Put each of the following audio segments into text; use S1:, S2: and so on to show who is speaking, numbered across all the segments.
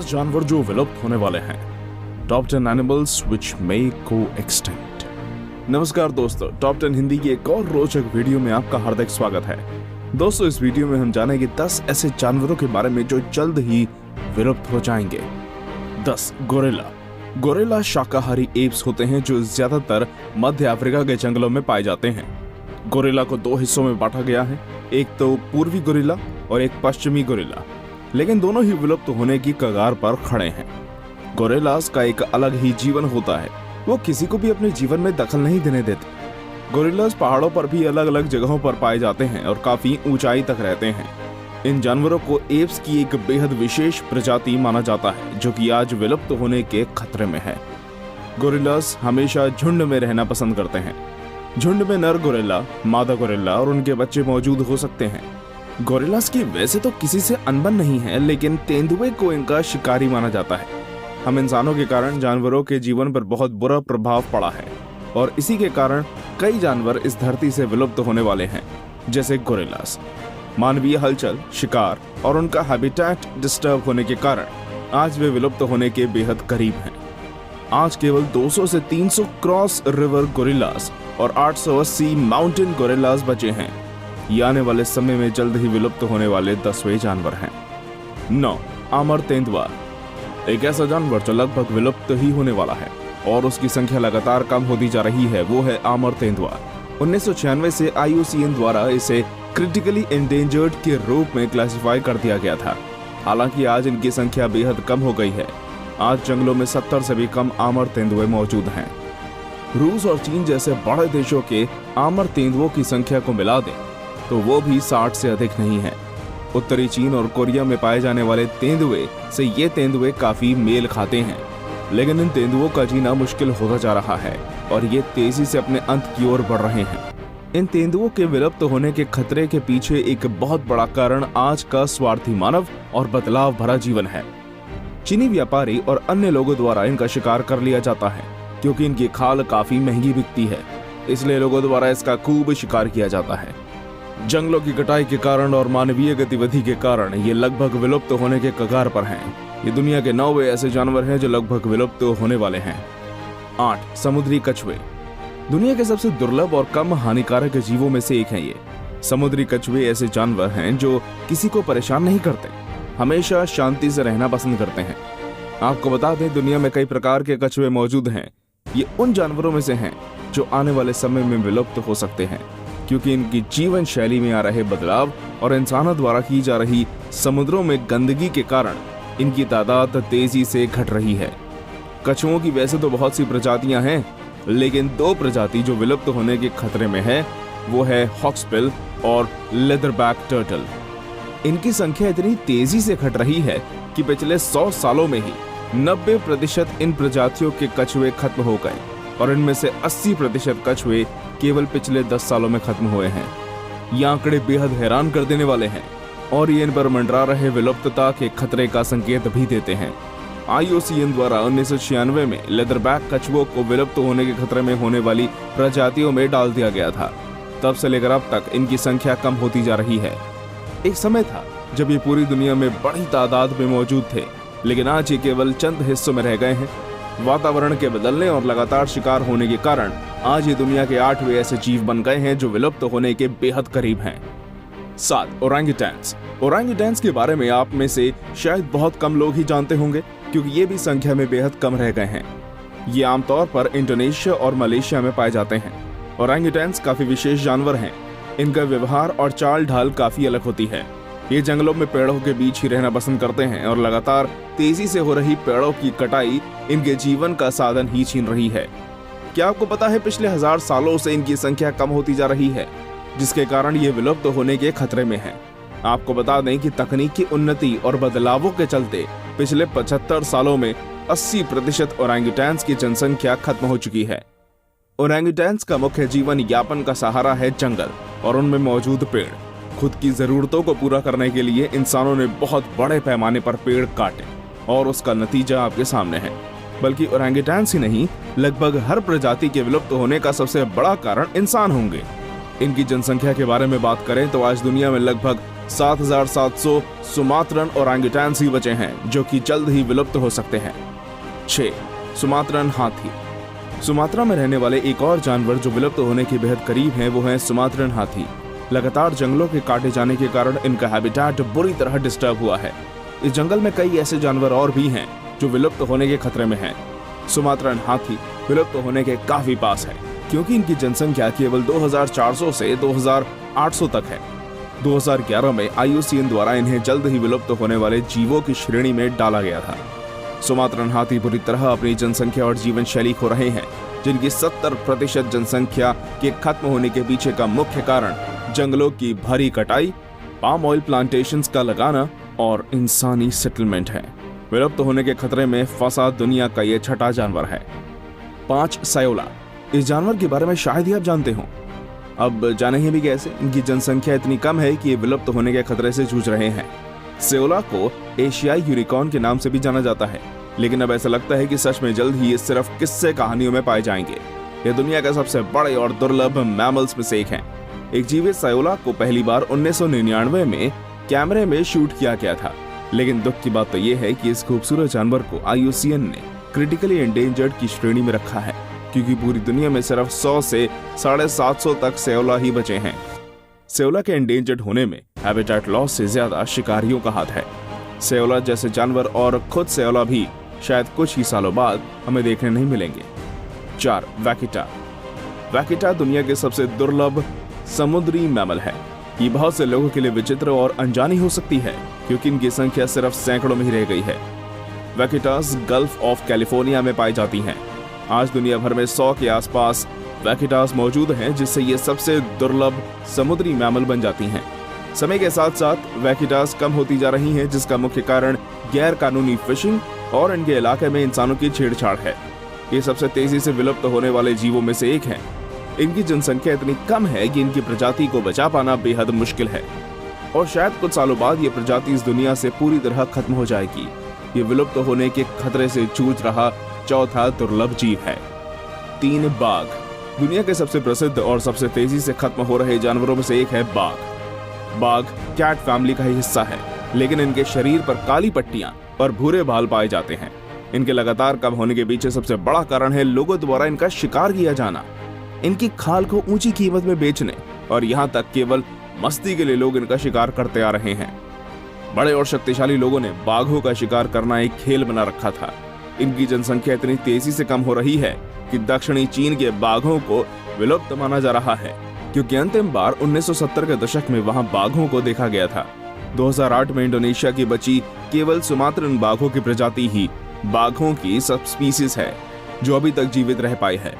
S1: 10 जानवर जो विलुप्त होने वाले हैं। Top 10 animals which may go extinct. नमस्कार दोस्तों, टॉप 10 हिंदी की एक और रोचक वीडियो में आपका हार्दिक स्वागत है। दोस्तों, इस वीडियो में हम जानेंगे 10 ऐसे जानवरों के बारे में जो जल्द ही विलुप्त हो जाएंगे। 10 गोरिल्ला। गोरिल्ला शाकाहारी एप्स होते हैं जो ज्यादातर मध्य अफ्रीका के जंगलों में पाए जाते हैं। गोरिल्ला को 2 हिस्सों में बांटा गया है, एक तो पूर्वी गोरिल्ला और एक पश्चिमी गोरिल्ला, लेकिन दोनों ही विलुप्त होने की कगार पर खड़े हैं। गोरिल्लास का एक अलग ही जीवन होता है, वो किसी को भी अपने जीवन में दखल नहीं देने देते। गोरिल्लास पहाड़ों पर भी अलग अलग जगहों पर पाए जाते हैं और काफी ऊंचाई तक रहते हैं। इन जानवरों को एप्स की एक बेहद विशेष प्रजाति माना जाता है जो कि आज विलुप्त होने के खतरे में है। गोरिल्लास हमेशा झुंड में रहना पसंद करते हैं। झुंड में नर गोरिल्ला, मादा गोरिल्ला और उनके बच्चे मौजूद हो सकते हैं। गोरिल्लास की वैसे तो किसी से अनबन नहीं है, लेकिन तेंदुए को इनका शिकारी माना जाता है। हम इंसानों के कारण जानवरों के जीवन पर बहुत बुरा प्रभाव पड़ा है और इसी के कारण कई जानवर इस धरती से विलुप्त होने वाले हैं, जैसे गोरिल्लास। मानवीय हलचल, शिकार और उनका हैबिटेट डिस्टर्ब होने के कारण आज वे विलुप्त होने के बेहद करीब हैं। आज केवल 200 से 300 क्रॉस रिवर गोरिल्लास और 880 माउंटेन गोरिल्लास बचे हैं। ये आने वाले समय में जल्द ही विलुप्त होने वाले 10वें जानवर हैं। 9 आमर तेंदुआ। एक ऐसा जानवर जो लगभग विलुप्त ही होने वाला है और उसकी संख्या लगातार कम होती जा रही है, वो है आमर तेंदुआ। 1996 से IUCN द्वारा इसे क्रिटिकली एंडेंजर्ड के रूप में क्लासिफाई कर दिया गया था। हालांकि आज इनकी संख्या बेहद कम हो गई है। आज जंगलों में 70 से भी कम आमर तेंदुए मौजूद हैं। रूस और चीन जैसे बड़े देशों के आमर तेंदुओं की संख्या को मिला दें तो वो भी 60 से अधिक नहीं है। उत्तरी चीन और कोरिया में पाए जाने वाले तेंदुए से ये तेंदुए काफी मेल खाते हैं, लेकिन इन तेंदुओं का जीना मुश्किल होता जा रहा है और ये तेजी से अपने अंत की ओर बढ़ रहे हैं। इन तेंदुओं के विलुप्त होने के खतरे के पीछे एक बहुत बड़ा कारण आज का स्वार्थी मानव और बदलाव भरा जीवन है। चीनी व्यापारी और अन्य लोगों द्वारा इनका शिकार कर लिया जाता है क्योंकि इनकी खाल काफी महंगी बिकती है, इसलिए लोगों द्वारा इसका खूब शिकार किया जाता है। जंगलों की कटाई के कारण और मानवीय गतिविधि के कारण ये लगभग विलुप्त होने के कगार पर हैं। ये दुनिया के 9 ऐसे जानवर हैं जो लगभग विलुप्त होने वाले हैं। 8 समुद्री कछुए। दुनिया के सबसे दुर्लभ और कम हानिकारक जीवों में से एक हैं ये। समुद्री कछुए ऐसे जानवर हैं जो किसी को परेशान नहीं करते, हमेशा शांति से रहना पसंद करते हैं। आपको बता दें, दुनिया में कई प्रकार के कछुए मौजूद हैं। ये उन जानवरों में से हैं जो आने वाले समय में विलुप्त हो सकते हैं क्योंकि इनकी जीवन शैली में आ रहे बदलाव और इंसानों द्वारा की जा रही समुद्रों में गंदगी के कारण इनकी तादाद तेजी से घट रही है। कछुओं की वैसे तो बहुत सी प्रजातियां हैं, लेकिन 2 प्रजाति जो विलुप्त होने के खतरे में है वो है हॉक्सबिल और लेदरबैक टर्टल। इनकी संख्या इतनी तेजी से घट रही है कि पिछले 100 सालों में ही 90% इन प्रजातियों के कछुए खत्म हो गए और इनमें से 80% कछुए केवल पिछले 10 सालों में खत्म हुए हैं। ये आंकड़े बेहद हैरान कर देने वाले हैं और ये इन पर मंडरा रहे विलुप्तता के खतरे का संकेत भी देते हैं। IUCN द्वारा 1996 में लेदरबैक कछुओं को विलुप्त होने के खतरे में होने वाली प्रजातियों में डाल दिया गया था। तब से लेकर अब तक इनकी संख्या कम होती जा रही है। एक समय था जब ये पूरी दुनिया में बड़ी तादाद में मौजूद थे, लेकिन आज ये केवल चंद हिस्सों में रह गए हैं। वातावरण के बदलने और लगातार शिकार होने के कारण आज ये दुनिया के 8वें ऐसे जीव बन गए हैं जो विलुप्त होने के बेहद करीब हैं। 7 ओरंगुटैन्स। ओरंगुटैन्स के बारे में आप में से शायद बहुत कम लोग ही जानते होंगे क्योंकि ये भी संख्या में बेहद कम रह गए हैं। ये आमतौर पर इंडोनेशिया और मलेशिया में पाए जाते हैं। ओरंगुटैन्स काफी विशेष जानवर हैं। इनका व्यवहार और चाल ढाल काफी अलग होती है। ये जंगलों में पेड़ों के बीच ही रहना पसंद करते हैं और लगातार तेजी से हो रही पेड़ों की कटाई इनके जीवन का साधन ही छीन रही है। क्या आपको पता है, पिछले 1000 सालों से इनकी संख्या कम होती जा रही है, जिसके कारण ये विलुप्त होने के खतरे में है। आपको बता दें कि तकनीकी उन्नति और बदलावों के चलते पिछले 75 सालों में 80% ओरंगुटैन्स की जनसंख्या खत्म हो चुकी है। ओरंगुटैन्स का मुख्य जीवन यापन का सहारा है जंगल और उनमें मौजूद पेड़। खुद की जरूरतों को पूरा करने के लिए इंसानों ने बहुत बड़े पैमाने पर पेड़ काटे और उसका नतीजा आपके सामने है। बल्कि ओरंगुटैन्स ही नहीं, लगभग हर प्रजाति के विलुप्त होने का सबसे बड़ा कारण इंसान होंगे। इनकी जनसंख्या के बारे में बात करें तो आज दुनिया में लगभग 7,700 सुमात्रन ओरांगुटान्स ही बचे हैं जो कि जल्द ही विलुप्त हो सकते हैं। 6. सुमात्रन हाथी। सुमात्रा में रहने वाले एक और जानवर जो विलुप्त होने के बेहद करीब हैं वो है सुमात्रन हाथी। लगातार जंगलों के काटे जाने के कारण इनका हैबिटेट बुरी तरह डिस्टर्ब हुआ है। इस जंगल में कई ऐसे जानवर और भी हैं जो विलुप्त होने के खतरे में हैं। सुमात्रन हाथी विलुप्त होने के काफी पास है क्योंकि इनकी जनसंख्या केवल 2,400 से 2,800 तक है। 2011 में IUCN द्वारा इन्हें जल्द ही विलुप्त होने वाले जीवों की श्रेणी में डाला गया था। सुमात्रन हाथी बुरी तरह अपनी जनसंख्या और जीवन शैली खो रहे हैं, जिनकी 70% जनसंख्या के खत्म होने के पीछे का मुख्य कारण जंगलों की भारी कटाई, पाम ऑयल प्लांटेशंस का लगाना और इंसानी सेटलमेंट है। विलुप्त होने के खतरे में फंसा दुनिया का ये छठा जानवर है। 5. सयोला। इस जानवर के बारे में शायद ही आप जानते हो। अब जानेंगे भी कैसे। इनकी जनसंख्या इतनी कम है कि ये विलुप्त होने के खतरे से जूझ रहे हैं। सयोला को एशियाई यूनिकॉर्न के नाम से भी जाना जाता है, लेकिन अब ऐसा लगता है कि सच में जल्द ही ये सिर्फ किस्से कहानियों में पाए जाएंगे। ये दुनिया के सबसे बड़े और दुर्लभ मैमल्स में से एक है। एक जीवित सयोला को पहली बार 1999 में कैमरे में शूट किया गया था, लेकिन दुख की बात तो ये है कि इस खूबसूरत जानवर को IUCN ने क्रिटिकली एंडेंजर्ड की श्रेणी में रखा है क्योंकि पूरी दुनिया में सिर्फ 100 से 750 तक सयोला ही बचे हैं। सयोला के एंडेंजर्ड होने में हैबिटेट लॉस से ज्यादा शिकारियों का हाथ है। सयोला जैसे जानवर और खुद सयोला भी शायद कुछ ही सालों बाद हमें देखने नहीं मिलेंगे। 4. वैकिटा। वैकिटा दुनिया के सबसे दुर्लभ समुद्री मैमल है। ये बहुत से लोगों के लिए विचित्र और अनजानी हो सकती है क्योंकि इनकी संख्या सिर्फ सैकड़ों में ही रह गई है। वैकिटास गल्फ ऑफ कैलिफोर्निया में पाई जाती हैं। आज दुनिया भर में 100 के आसपास वैकिटास मौजूद हैं, जिससे ये सबसे दुर्लभ समुद्री मैमल बन जाती हैं। समय के साथ साथ वैकिटास कम होती जा रही हैं, जिसका मुख्य कारण गैर कानूनी फिशिंग और इनके इलाके में इंसानों की छेड़छाड़ है। ये सबसे तेजी से विलुप्त होने वाले जीवों में से एक है। इनकी जनसंख्या इतनी कम है कि इनकी प्रजाति को बचा पाना बेहद मुश्किल है और शायद कुछ सालों बाद ये प्रजाति इस दुनिया से पूरी तरह खत्म हो जाएगी। ये विलुप्त होने के खतरे से जूझ रहा चौथा दुर्लभ जीव है। 3. बाघ। दुनिया के सबसे प्रसिद्ध और सबसे तेजी से खत्म हो रहे जानवरों में से एक है बाघ। बाघ कैट फैमिली का ही हिस्सा है, लेकिन इनके शरीर पर काली पट्टियां और भूरे बाल पाए जाते हैं। इनके लगातार कम होने के पीछे सबसे बड़ा कारण है लोगों द्वारा इनका शिकार किया जाना। इनकी खाल को ऊंची कीमत में बेचने और यहाँ तक केवल मस्ती के लिए लोग इनका शिकार करते आ रहे हैं। बड़े और शक्तिशाली लोगों ने बाघों का शिकार करना एक खेल बना रखा था। इनकी जनसंख्या इतनी तेजी से कम हो रही है कि दक्षिणी चीन के बाघों को विलुप्त माना जा रहा है, क्योंकि अंतिम बार 1970 के दशक में वहां बाघों को देखा गया था। 2008 में इंडोनेशिया की बची केवल सुमात्रन बाघों की प्रजाति ही बाघों की सब स्पीसीज है जो अभी तक जीवित रह पाई है।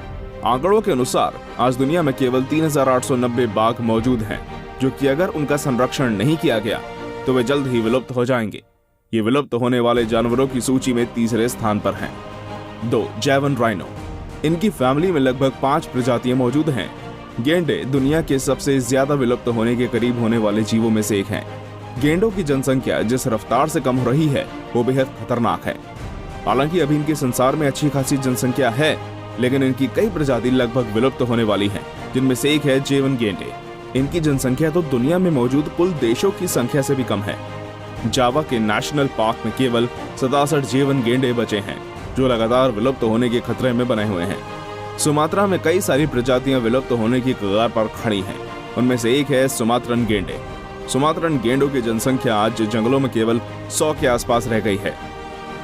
S1: आंकड़ों के अनुसार आज दुनिया में केवल 3,890 बाघ मौजूद हैं, जो कि अगर उनका संरक्षण नहीं किया गया तो वे जल्द ही विलुप्त हो जाएंगे। ये विलुप्त होने वाले जानवरों की सूची में तीसरे स्थान पर हैं। 2. जैवन राइनो। इनकी फैमिली में लगभग 5 प्रजातियां मौजूद हैं। गेंडे दुनिया के सबसे ज्यादा विलुप्त होने के करीब होने वाले जीवों में से एक हैं। गेंडों की जनसंख्या जिस रफ्तार से कम हो रही है वो बेहद खतरनाक है। हालांकि अभी इनके संसार में अच्छी खासी जनसंख्या है, लेकिन इनकी कई प्रजाति लगभग विलुप्त होने वाली हैं, जिनमें से एक है जैवन गेंडे। इनकी जनसंख्या तो दुनिया में मौजूद कुल देशों की संख्या से भी कम है। जावा के नेशनल पार्क में केवल 67 जैवन गेंडे बचे हैं, जो लगातार विलुप्त होने के खतरे में बने हुए हैं। सुमात्रा में कई सारी प्रजातियां विलुप्त होने की कगार पर खड़ी हैं। उनमें से एक है सुमात्रन गेंडे। सुमात्रन गेंडों की जनसंख्या आज जंगलों में केवल 100 के आसपास रह गई है।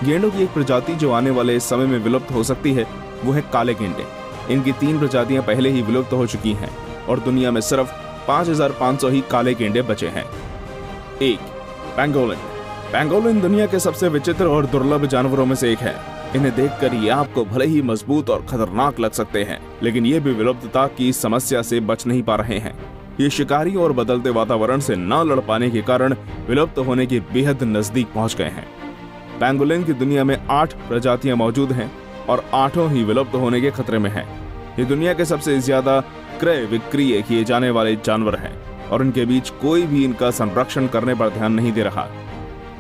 S1: गेंडों की एक प्रजाति जो आने वाले समय में विलुप्त हो सकती है वो है काले गेंडे। इनकी 3 प्रजातियां पहले ही विलुप्त हो चुकी हैं और दुनिया में सिर्फ 5,500 ही काले गेंडे बचे हैं। 1. पेंगोलिन। पेंगोलिन दुनिया के सबसे विचित्र और दुर्लभ जानवरों में से एक है। इन्हें देखकर ये आपको भले ही मजबूत और खतरनाक लग सकते हैं, लेकिन ये भी विलुप्तता की समस्या से बच नहीं पा रहे हैं। ये शिकारी और बदलते वातावरण से न लड़ पाने के कारण विलुप्त होने के बेहद नजदीक पहुंच गए हैं। पेंगोलिन की दुनिया में 8 प्रजातियां मौजूद हैं और 8 ही विलुप्त होने के खतरे में हैं। ये दुनिया के सबसे ज्यादा क्रय विक्रय किए जाने वाले जानवर हैं और इनके बीच कोई भी इनका संरक्षण करने पर ध्यान नहीं दे रहा।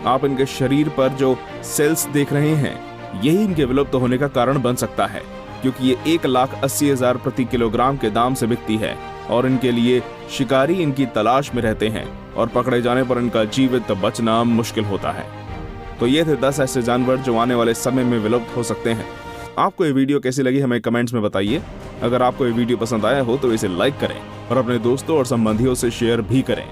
S1: आप इनके शरीर पर जो सेल्स देख रहे हैं, यही इनके विलुप्त होने का कारण बन सकता है, क्योंकि ये 1,80,000 प्रति किलोग्राम के दाम से बिकती है और इनके लिए शिकारी इनकी तलाश में रहते हैं और पकड़े जाने पर इनका जीवित बचना मुश्किल होता है। तो ये थे 10 ऐसे जानवर जो आने वाले समय में विलुप्त हो सकते हैं। आपको ये वीडियो कैसी लगी हमें कमेंट्स में बताइए। अगर आपको ये वीडियो पसंद आया हो तो इसे लाइक करें और अपने दोस्तों और संबंधियों से शेयर भी करें।